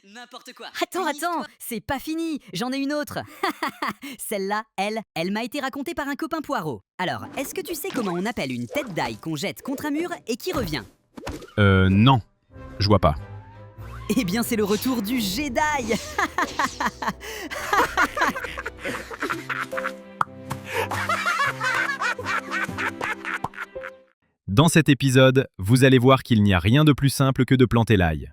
N'importe quoi. Attends, Une attends, histoire. c'est pas fini, j'en ai une autre. Celle-là, elle m'a été racontée par un copain poireau. Alors, est-ce que tu sais comment on appelle une tête d'ail qu'on jette contre un mur et qui revient? Non, je vois pas. Eh bien, c'est le retour du jet d'ail. Dans cet épisode, vous allez voir qu'il n'y a rien de plus simple que de planter l'ail.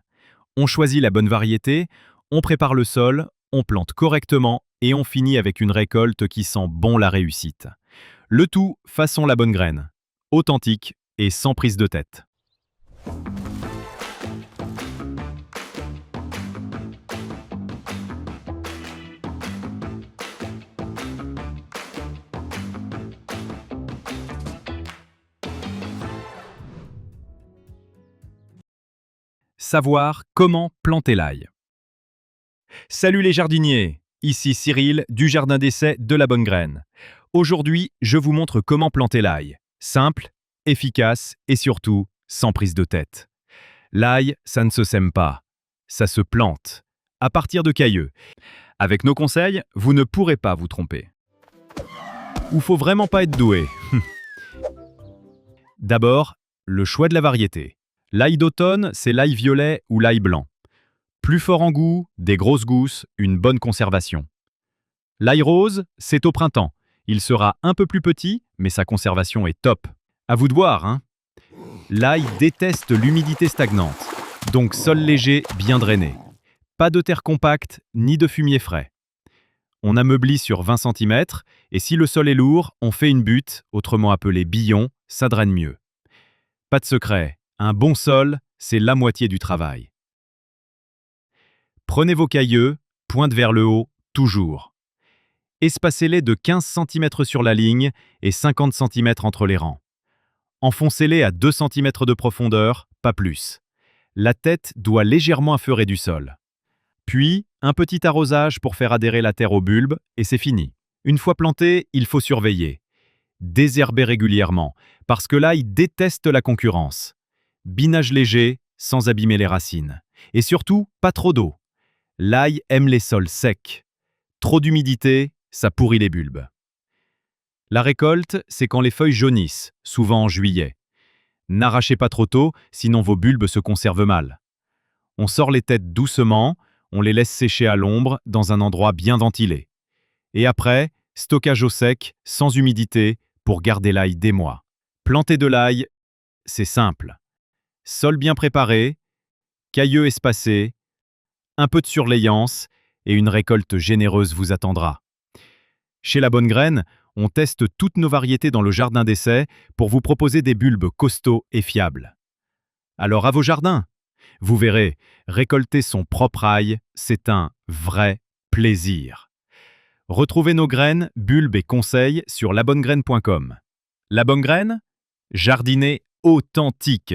On choisit la bonne variété, on prépare le sol, on plante correctement et on finit avec une récolte qui sent bon la réussite. Le tout façon la bonne graine, authentique et sans prise de tête. Savoir comment planter l'ail. Salut les jardiniers, ici Cyril du Jardin d'essai de la Bonne Graine. Aujourd'hui, je vous montre comment planter l'ail. Simple, efficace et surtout sans prise de tête. L'ail, ça ne se sème pas, ça se plante, à partir de cailleux. Avec nos conseils, vous ne pourrez pas vous tromper. Ou faut vraiment pas être doué. D'abord, le choix de la variété. L'ail d'automne, c'est l'ail violet ou l'ail blanc. Plus fort en goût, des grosses gousses, une bonne conservation. L'ail rose, c'est au printemps. Il sera un peu plus petit, mais sa conservation est top. À vous de voir, hein. L'ail déteste l'humidité stagnante, donc sol léger, bien drainé. Pas de terre compacte, ni de fumier frais. On ameublit sur 20 cm, et si le sol est lourd, on fait une butte, autrement appelée billon, ça draine mieux. Pas de secret, un bon sol, c'est la moitié du travail. Prenez vos cailleux, pointe vers le haut, toujours. Espacez-les de 15 cm sur la ligne et 50 cm entre les rangs. Enfoncez-les à 2 cm de profondeur, pas plus. La tête doit légèrement affeurer du sol. Puis, un petit arrosage pour faire adhérer la terre au bulbe, et c'est fini. Une fois planté, il faut surveiller. Désherber régulièrement, parce que l'ail déteste la concurrence. Binage léger, sans abîmer les racines. Et surtout, pas trop d'eau. L'ail aime les sols secs. Trop d'humidité, ça pourrit les bulbes. La récolte, c'est quand les feuilles jaunissent, souvent en juillet. N'arrachez pas trop tôt, sinon vos bulbes se conservent mal. On sort les têtes doucement, on les laisse sécher à l'ombre, dans un endroit bien ventilé. Et après, stockage au sec, sans humidité, pour garder l'ail des mois. Planter de l'ail, c'est simple. Sol bien préparé, cailleux espacés, un peu de surveillance et une récolte généreuse vous attendra. Chez La Bonne Graine, on teste toutes nos variétés dans le jardin d'essai pour vous proposer des bulbes costauds et fiables. Alors à vos jardins! Vous verrez, récolter son propre ail, c'est un vrai plaisir. Retrouvez nos graines, bulbes et conseils sur labonnegraine.com. La Bonne Graine? Jardiner authentique.